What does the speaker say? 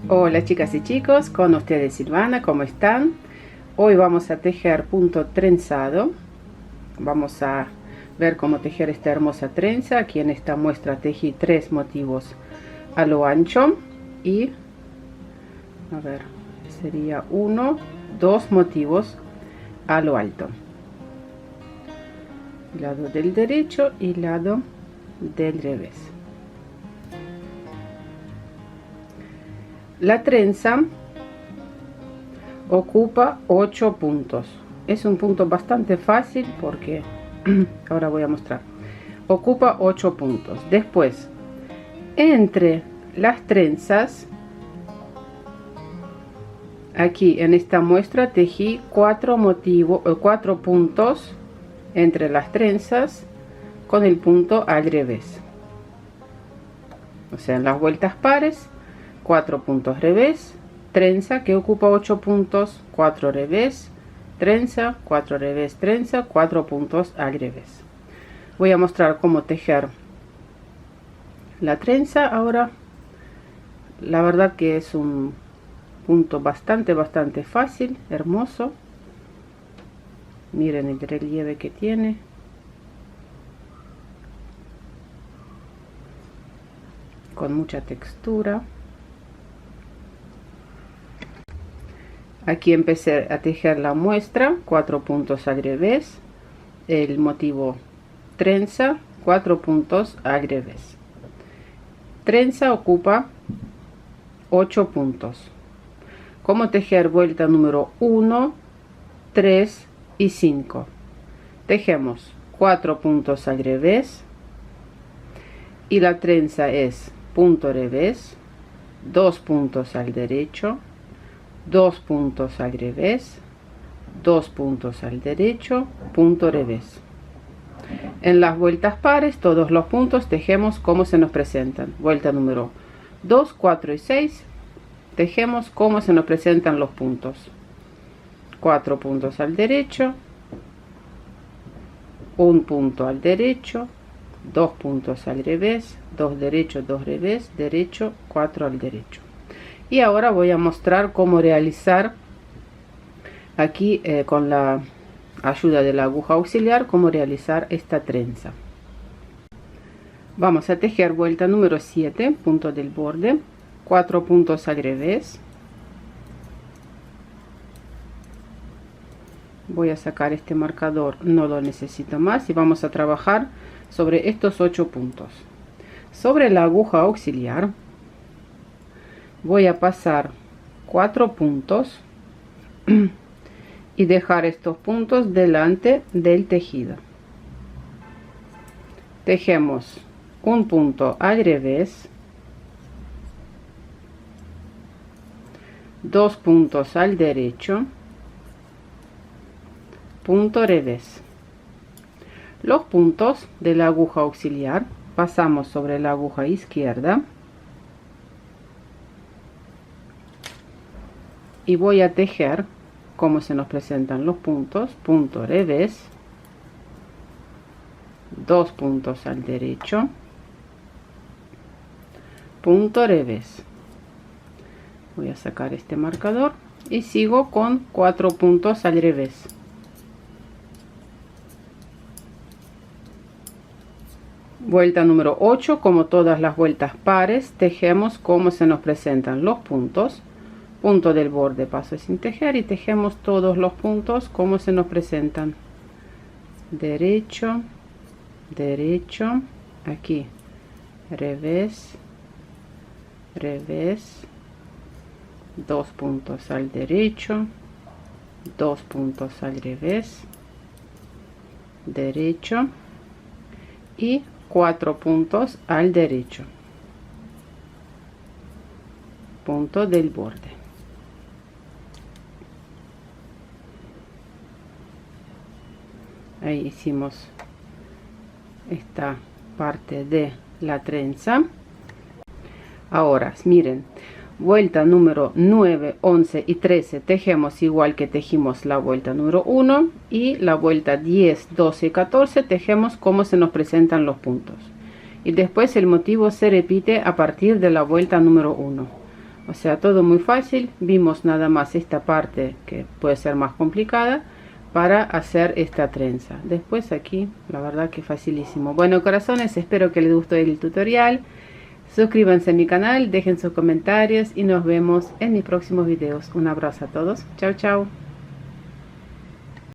Hola chicas y chicos, con ustedes Silvana, ¿cómo están? Hoy vamos a tejer punto trenzado. Vamos a ver cómo tejer esta hermosa trenza. Aquí en esta muestra tejí 3 motivos a lo ancho y a ver, sería 2 motivos a lo alto, lado del derecho y lado del revés. La trenza ocupa 8 puntos. Es un punto bastante fácil porque ahora voy a mostrar. Ocupa 8 puntos. Después, entre las trenzas, aquí en esta muestra tejí 4 puntos entre las trenzas con el punto al revés. O sea, en las vueltas pares, 4 puntos revés, trenza que ocupa 8 puntos, 4 revés, trenza, 4 revés, trenza, 4 puntos al revés. Voy a mostrar cómo tejer la trenza ahora. La verdad que es un punto bastante fácil, hermoso. Miren el relieve que tiene. Con mucha textura. Aquí empecé a tejer la muestra, 4 puntos al revés, el motivo trenza, 4 puntos al revés. Trenza ocupa 8 puntos. ¿Cómo tejer vuelta número 1, 3 y 5? Tejemos 4 puntos al revés y la trenza es punto revés, 2 puntos al derecho, 2 puntos al revés, 2 puntos al derecho, punto revés. En las vueltas pares, todos los puntos tejemos como se nos presentan. Vuelta número 2, 4 y 6, tejemos como se nos presentan los puntos. 4 puntos al derecho, 1 punto al derecho, 2 puntos al revés, 2 derecho, 2 revés, derecho, 4 al derecho. Y ahora voy a mostrar cómo realizar aquí con la ayuda de la aguja auxiliar, cómo realizar esta trenza. Vamos a tejer vuelta número 7, punto del borde, 4 puntos al revés. Voy a sacar este marcador, no lo necesito más, y vamos a trabajar sobre estos 8 puntos. Sobre la aguja auxiliar voy a pasar 4 puntos y dejar estos puntos delante del tejido. Tejemos un punto al revés, 2 puntos al derecho, punto revés. Los puntos de la aguja auxiliar pasamos sobre la aguja izquierda y voy a tejer como se nos presentan los puntos, punto revés, 2 puntos al derecho, punto revés. Voy a sacar este marcador y sigo con 4 puntos al revés. Vuelta número 8, como todas las vueltas pares, tejemos como se nos presentan los puntos. Punto del borde, paso sin tejer y tejemos todos los puntos como se nos presentan. Derecho, derecho, aquí, revés, revés, 2 puntos al derecho, 2 puntos al revés, derecho y 4 puntos al derecho, punto del borde. Ahí hicimos esta parte de la trenza. Ahora miren, vuelta número 9, 11 y 13 tejemos igual que tejimos la vuelta número 1, y la vuelta 10, 12 y 14 tejemos como se nos presentan los puntos, y después el motivo se repite a partir de la vuelta número 1. O sea, todo muy fácil. Vimos nada más esta parte que puede ser más complicada para hacer esta trenza. Después aquí, la verdad que facilísimo. Bueno, corazones, espero que les gustó el tutorial. Suscríbanse a mi canal, dejen sus comentarios y nos vemos en mis próximos videos. Un abrazo a todos. Chao, chao.